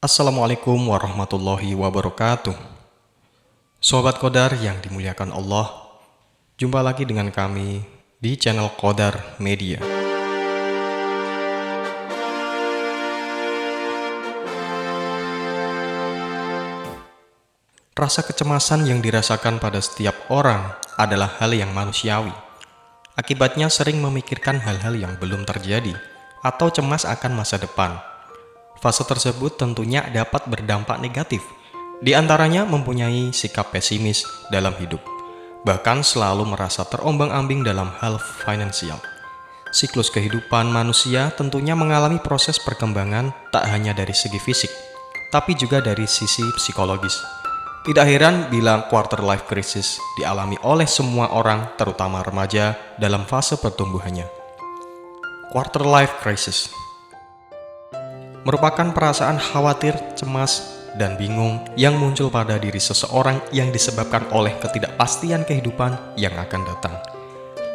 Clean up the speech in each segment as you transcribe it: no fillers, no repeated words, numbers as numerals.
Assalamualaikum warahmatullahi wabarakatuh. Sobat Qadar yang dimuliakan Allah, jumpa lagi dengan kami di channel Qadar Media. Rasa kecemasan yang dirasakan pada setiap orang adalah hal yang manusiawi. Akibatnya sering memikirkan hal-hal yang belum terjadi atau cemas akan masa depan. Fase tersebut tentunya dapat berdampak negatif, di antaranya mempunyai sikap pesimis dalam hidup, bahkan selalu merasa terombang-ambing dalam hal finansial. Siklus kehidupan manusia tentunya mengalami proses perkembangan tak hanya dari segi fisik, tapi juga dari sisi psikologis. Tidak heran bila quarter life crisis dialami oleh semua orang, terutama remaja dalam fase pertumbuhannya. Quarter life crisis merupakan perasaan khawatir, cemas, dan bingung yang muncul pada diri seseorang yang disebabkan oleh ketidakpastian kehidupan yang akan datang.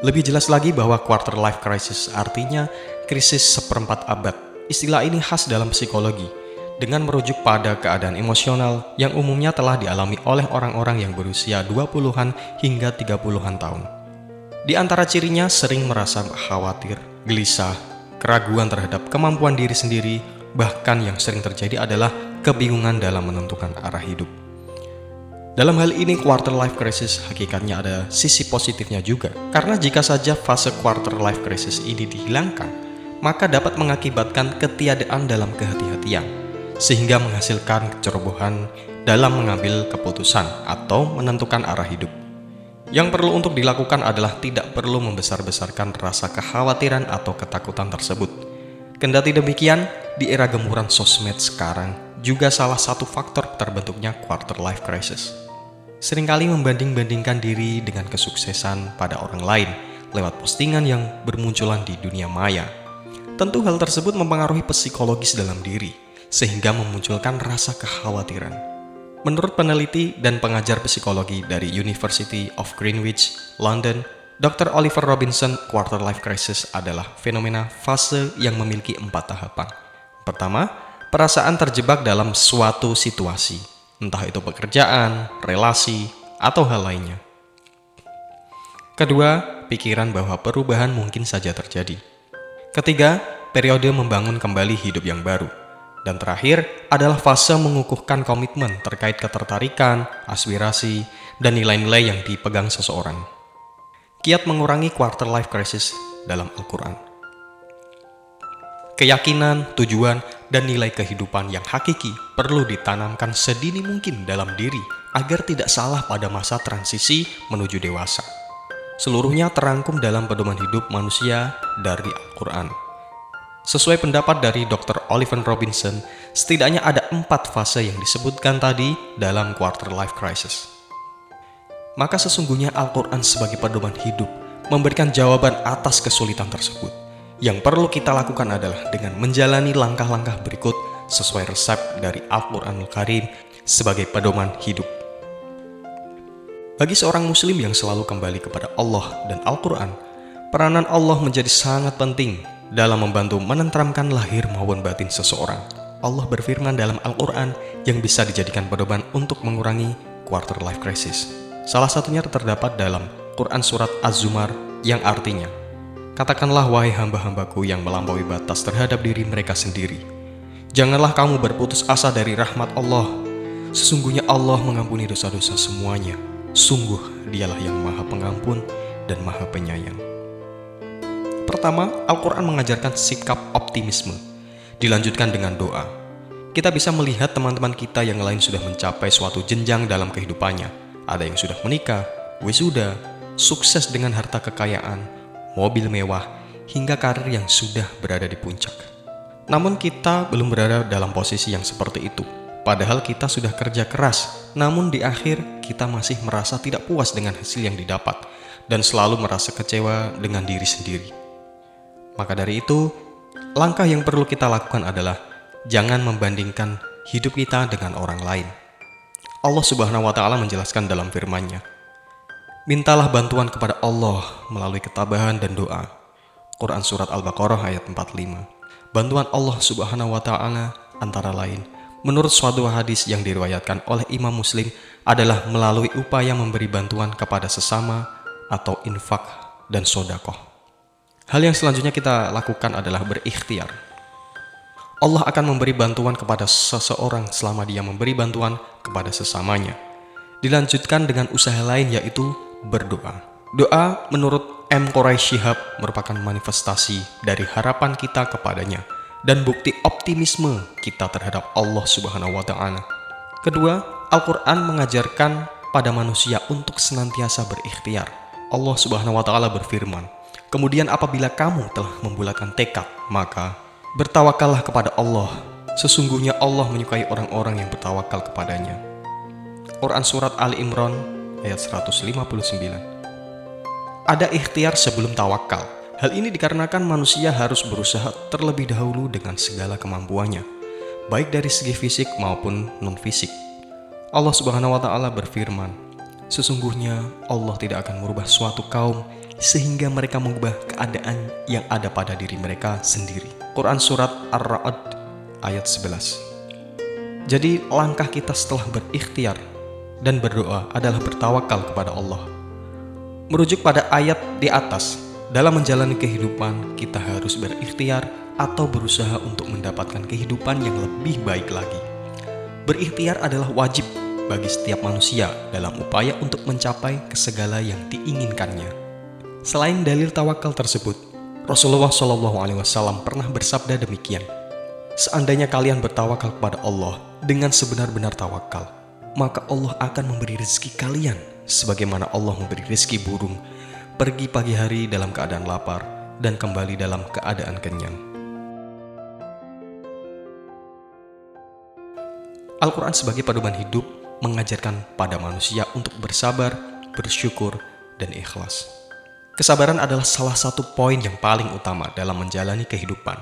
Lebih jelas lagi bahwa quarter life crisis artinya krisis seperempat abad. Istilah ini khas dalam psikologi, dengan merujuk pada keadaan emosional yang umumnya telah dialami oleh orang-orang yang berusia 20-an hingga 30-an tahun. Di antara cirinya sering merasa khawatir, gelisah, keraguan terhadap kemampuan diri sendiri, bahkan yang sering terjadi adalah kebingungan dalam menentukan arah hidup. Dalam hal ini, quarter life crisis hakikatnya ada sisi positifnya juga, karena jika saja fase quarter life crisis ini dihilangkan, maka dapat mengakibatkan ketiadaan dalam kehati-hatian, sehingga menghasilkan kecerobohan dalam mengambil keputusan atau menentukan arah hidup. Yang perlu untuk dilakukan adalah tidak perlu membesar-besarkan rasa kekhawatiran atau ketakutan tersebut. Kendati demikian, di era gemuran sosmed sekarang juga salah satu faktor terbentuknya quarter life crisis. Seringkali membanding-bandingkan diri dengan kesuksesan pada orang lain lewat postingan yang bermunculan di dunia maya. Tentu hal tersebut mempengaruhi psikologis dalam diri, sehingga memunculkan rasa kekhawatiran. Menurut peneliti dan pengajar psikologi dari University of Greenwich, London, Dr. Oliver Robinson, quarter life crisis adalah fenomena fase yang memiliki 4 tahapan. Pertama, perasaan terjebak dalam suatu situasi, entah itu pekerjaan, relasi, atau hal lainnya. Kedua, pikiran bahwa perubahan mungkin saja terjadi. Ketiga, periode membangun kembali hidup yang baru. Dan terakhir adalah fase mengukuhkan komitmen terkait ketertarikan, aspirasi, dan nilai-nilai yang dipegang seseorang. Kiat mengurangi quarter life crisis dalam Al-Quran. Keyakinan, tujuan, dan nilai kehidupan yang hakiki perlu ditanamkan sedini mungkin dalam diri agar tidak salah pada masa transisi menuju dewasa. Seluruhnya terangkum dalam pedoman hidup manusia dari Al-Quran. Sesuai pendapat dari Dr. Oliver Robinson, setidaknya ada 4 fase yang disebutkan tadi dalam quarter life crisis. Maka sesungguhnya Al-Quran sebagai pedoman hidup memberikan jawaban atas kesulitan tersebut. Yang perlu kita lakukan adalah dengan menjalani langkah-langkah berikut sesuai resep dari Al-Quranul Karim sebagai pedoman hidup. Bagi seorang muslim yang selalu kembali kepada Allah dan Al-Quran, peranan Allah menjadi sangat penting dalam membantu menenteramkan lahir maupun batin seseorang. Allah berfirman dalam Al-Quran yang bisa dijadikan pedoman untuk mengurangi quarter life crisis. Salah satunya terdapat dalam Quran Surat Az-Zumar yang artinya, "Katakanlah wahai hamba-hambaku yang melampaui batas terhadap diri mereka sendiri. Janganlah kamu berputus asa dari rahmat Allah. Sesungguhnya Allah mengampuni dosa-dosa semuanya. Sungguh dialah yang maha pengampun dan maha penyayang." Pertama, Al-Quran mengajarkan sikap optimisme. Dilanjutkan dengan doa. Kita bisa melihat teman-teman kita yang lain sudah mencapai suatu jenjang dalam kehidupannya. Ada yang sudah menikah, wisuda, sukses dengan harta kekayaan, mobil mewah, hingga karir yang sudah berada di puncak. Namun kita belum berada dalam posisi yang seperti itu. Padahal kita sudah kerja keras, namun di akhir kita masih merasa tidak puas dengan hasil yang didapat dan selalu merasa kecewa dengan diri sendiri. Maka dari itu, langkah yang perlu kita lakukan adalah jangan membandingkan hidup kita dengan orang lain. Allah Subhanahu wa Ta'ala menjelaskan dalam firman-Nya, "Mintalah bantuan kepada Allah melalui ketabahan dan doa." Quran Surat Al-Baqarah ayat 45. Bantuan Allah Subhanahu wa Ta'ala antara lain Menurut suatu hadis yang diriwayatkan oleh Imam Muslim adalah melalui upaya memberi bantuan kepada sesama atau infak dan sodakoh. Hal yang selanjutnya kita lakukan adalah berikhtiar. Allah akan memberi bantuan kepada seseorang selama dia memberi bantuan kepada sesamanya. Dilanjutkan dengan usaha lain, yaitu berdoa. Doa menurut M. Quraish Shihab merupakan manifestasi dari harapan kita kepadanya dan bukti optimisme kita terhadap Allah Subhanahu wa Ta'ala. Kedua, Al-Quran mengajarkan pada manusia untuk senantiasa berikhtiar. Allah Subhanahu wa Ta'ala berfirman, "Kemudian apabila kamu telah membulatkan tekad, maka bertawakallah kepada Allah. Sesungguhnya Allah menyukai orang-orang yang bertawakal kepadanya." Quran Surat Ali Imran ayat 159. Ada ikhtiar sebelum tawakal. Hal ini dikarenakan manusia harus berusaha terlebih dahulu dengan segala kemampuannya, baik dari segi fisik maupun non-fisik. Allah Subhanahu wa Ta'ala berfirman, "Sesungguhnya Allah tidak akan merubah suatu kaum sehingga mereka mengubah keadaan yang ada pada diri mereka sendiri." Quran Surat Ar-Ra'd ayat 11. Jadi langkah kita setelah berikhtiar dan berdoa adalah bertawakal kepada Allah. Merujuk pada ayat di atas, dalam menjalani kehidupan kita harus berikhtiar atau berusaha untuk mendapatkan kehidupan yang lebih baik lagi. Berikhtiar adalah wajib bagi setiap manusia dalam upaya untuk mencapai segala yang diinginkannya. Selain dalil tawakal tersebut, Rasulullah SAW pernah bersabda demikian, "Seandainya kalian bertawakal kepada Allah dengan sebenar-benar tawakal, maka Allah akan memberi rezeki kalian sebagaimana Allah memberi rezeki burung pergi pagi hari dalam keadaan lapar dan kembali dalam keadaan kenyang." Al-Quran sebagai pedoman hidup mengajarkan pada manusia untuk bersabar, bersyukur, dan ikhlas. Kesabaran adalah salah satu poin yang paling utama dalam menjalani kehidupan.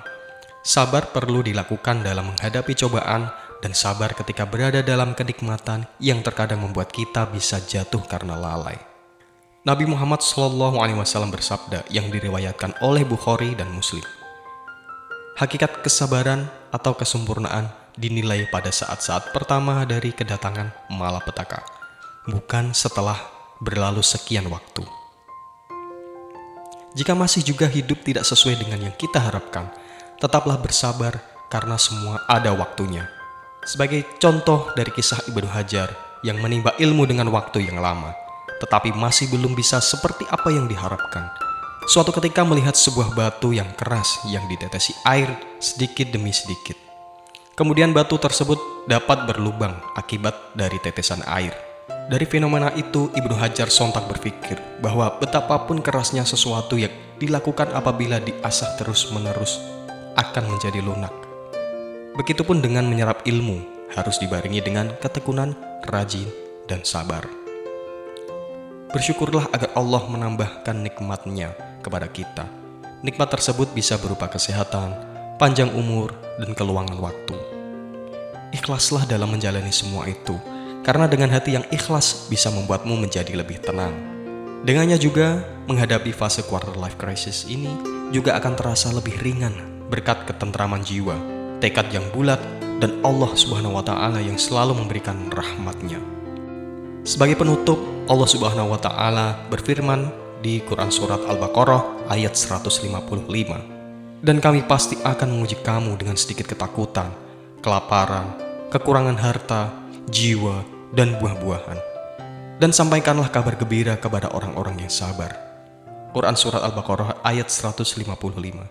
Sabar perlu dilakukan dalam menghadapi cobaan dan sabar ketika berada dalam kenikmatan yang terkadang membuat kita bisa jatuh karena lalai. Nabi Muhammad SAW bersabda yang diriwayatkan oleh Bukhari dan Muslim, "Hakikat kesabaran atau kesempurnaan dinilai pada saat-saat pertama dari kedatangan malapetaka, bukan setelah berlalu sekian waktu." Jika masih juga hidup tidak sesuai dengan yang kita harapkan, tetaplah bersabar karena semua ada waktunya. Sebagai contoh dari kisah Ibnu Hajar yang menimba ilmu dengan waktu yang lama, tetapi masih belum bisa seperti apa yang diharapkan. Suatu ketika melihat sebuah batu yang keras yang ditetesi air sedikit demi sedikit. Kemudian batu tersebut dapat berlubang akibat dari tetesan air. Dari fenomena itu, Ibnu Hajar sontak berpikir bahwa betapapun kerasnya sesuatu yang dilakukan apabila diasah terus-menerus akan menjadi lunak. Begitupun dengan menyerap ilmu, harus dibarengi dengan ketekunan, rajin, dan sabar. Bersyukurlah agar Allah menambahkan nikmat-Nya kepada kita. Nikmat tersebut bisa berupa kesehatan, panjang umur, dan keluangan waktu. Ikhlaslah dalam menjalani semua itu, karena dengan hati yang ikhlas bisa membuatmu menjadi lebih tenang. Dengannya juga, menghadapi fase quarter life crisis ini juga akan terasa lebih ringan berkat ketentraman jiwa, tekad yang bulat, dan Allah Subhanahu wa Ta'ala yang selalu memberikan rahmat-Nya. Sebagai penutup, Allah Subhanahu wa Ta'ala berfirman di Quran Surat Al-Baqarah ayat 155, "Dan kami pasti akan menguji kamu dengan sedikit ketakutan, kelaparan, kekurangan harta, jiwa, dan buah-buahan. Dan sampaikanlah kabar gembira kepada orang-orang yang sabar." Quran Surat Al-Baqarah ayat 155.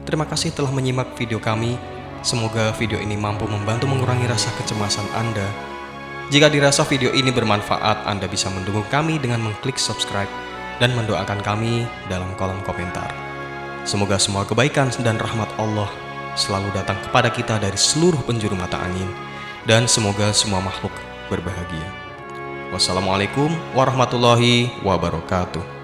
Terima kasih telah menyimak video kami. Semoga video ini mampu membantu mengurangi rasa kecemasan Anda. Jika dirasa video ini bermanfaat, Anda bisa mendukung kami dengan mengklik subscribe dan mendoakan kami dalam kolom komentar. Semoga semua kebaikan dan rahmat Allah selalu datang kepada kita dari seluruh penjuru mata angin, dan semoga semua makhluk berbahagia. Wassalamualaikum warahmatullahi wabarakatuh.